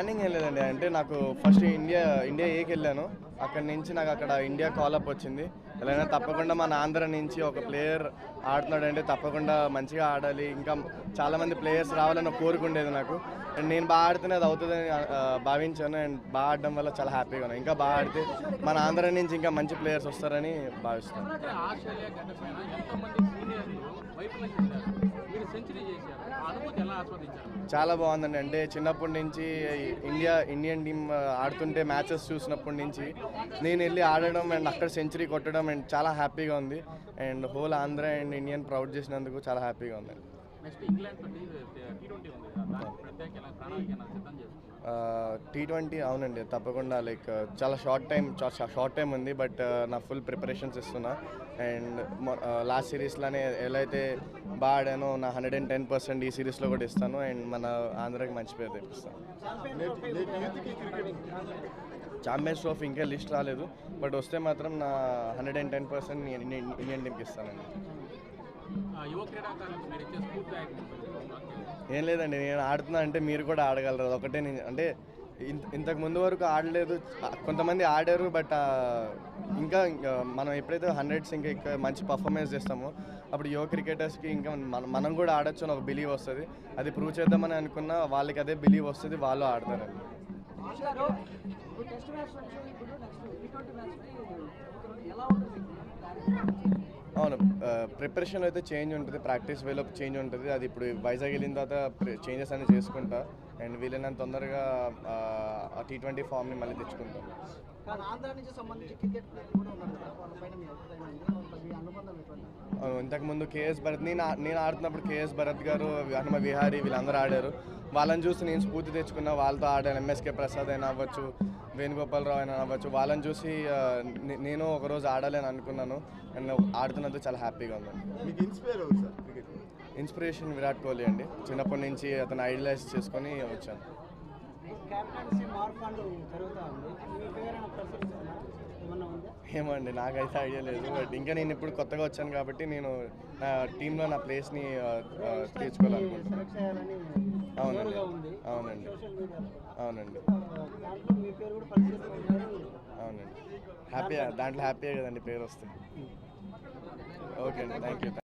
Planning ఏం లేదండి. అంటే నాకు ఫస్ట్ ఇండియా ఏకి వెళ్ళాను. అక్కడి నుంచి నాకు అక్కడ ఇండియా కాలప్ వచ్చింది. ఎలాగైనా తప్పకుండా మన ఆంధ్ర నుంచి ఒక ప్లేయర్ ఆడుతున్నాడంటే తప్పకుండా మంచిగా ఆడాలి, ఇంకా చాలామంది ప్లేయర్స్ రావాలని కోరుకుండేది నాకు. అండ్ నేను బాగా ఆడితేనే అది అవుతుందని భావించాను. అండ్ బాగా ఆడడం వల్ల చాలా హ్యాపీగా ఉన్నాను. ఇంకా బాగా ఆడితే మన ఆంధ్ర నుంచి ఇంకా మంచి ప్లేయర్స్ వస్తారని భావిస్తాను. చాలా బాగుందండి. అంటే చిన్నప్పటి నుంచి ఇండియన్ టీమ్ ఆడుతుంటే మ్యాచెస్ చూసినప్పటి నుంచి నేను వెళ్ళి ఆడడం అండ్ అక్కడ సెంచరీ కొట్టడం అండ్ చాలా హ్యాపీగా ఉంది. And whole Andhra and Indian proud చేసినందుకు చాలా హ్యాపీగా ఉందండి. T20 అవునండి, తప్పకుండా. లైక్ చాలా షార్ట్ టైం ఉంది, బట్ నా ఫుల్ ప్రిపరేషన్స్ ఇస్తున్నా. అండ్ లాస్ట్ సిరీస్లోనే ఎలా అయితే బాగా ఆడానో నా 110% ఈ సిరీస్లో కూడా ఇస్తాను. అండ్ మన ఆంధ్రాకి మంచి పేరు తెప్పిస్తాను. ఛాంపియన్స్ ట్రోఫీ ఇంకా లిస్ట్ రాలేదు, బట్ వస్తే మాత్రం నా 110% ఇండియన్ టీమ్కి ఇస్తానండి. ఏం లేదండి, నేను ఆడుతున్నా అంటే మీరు కూడా ఆడగలరు, అదొకటే. అంటే ఇంతకు ముందు వరకు ఆడలేదు, కొంతమంది ఆడారు, బట్ ఇంకా మనం ఎప్పుడైతే 100s ఇంకా మంచి పర్ఫార్మెన్స్ చేస్తామో అప్పుడు యువ క్రికెటర్స్కి ఇంకా మనం కూడా ఆడొచ్చు అని ఒక బిలీవ్ వస్తుంది. అది ప్రూవ్ చేద్దామని అనుకున్నా వాళ్ళకి అదే బిలీవ్ వస్తుంది, వాళ్ళు ఆడతారండి. అవును, ప్రిపరేషన్లో అయితే చేంజ్ ఉంటుంది, ప్రాక్టీస్ వేలో చేంజ్ ఉంటుంది. అది ఇప్పుడు వైజాగ్ వెళ్ళిన తర్వాత చేంజెస్ అన్ని చేసుకుంటా. అండ్ వీలైనంత తొందరగా T20 ఫామ్ని మళ్ళీ తెచ్చుకుంటాం. ఇంతకుముందు కేఎస్ భరత్, నేను ఆడుతున్నప్పుడు కేఎస్ భరత్ గారు, హనుమ విహారీ వీళ్ళందరూ ఆడారు. వాళ్ళని చూసి నేను స్ఫూర్తి తెచ్చుకున్నా, వాళ్ళతో ఆడాను. ఎంఎస్కే ప్రసాద్ అయినా అవ్వచ్చు, వేణుగోపాలరావు అయినా అవ్వచ్చు, వాళ్ళని చూసి నేను ఒకరోజు ఆడాలని అనుకున్నాను. అండ్ ఆడుతున్నందుకు చాలా హ్యాపీగా ఉందండి. ఇన్స్పిరేషన్ విరాట్ కోహ్లీ అండి. చిన్నప్పటి నుంచి అతను ఐడలైజ్ చేసుకొని వచ్చాను. ఏమండి, నాకైతే ఐడియా లేదు, బట్ ఇంకా నేను ఇప్పుడు కొత్తగా వచ్చాను కాబట్టి నేను నా టీంలో నా ప్లేస్ని తీర్చుకోవాలనుకుంటున్నాను. అవునండి, అవునండి, అవునండి, అవునండి. దాంట్లో హ్యాపీయే కదండి పేరు వస్తుంది. ఓకే అండి, థ్యాంక్ యూ.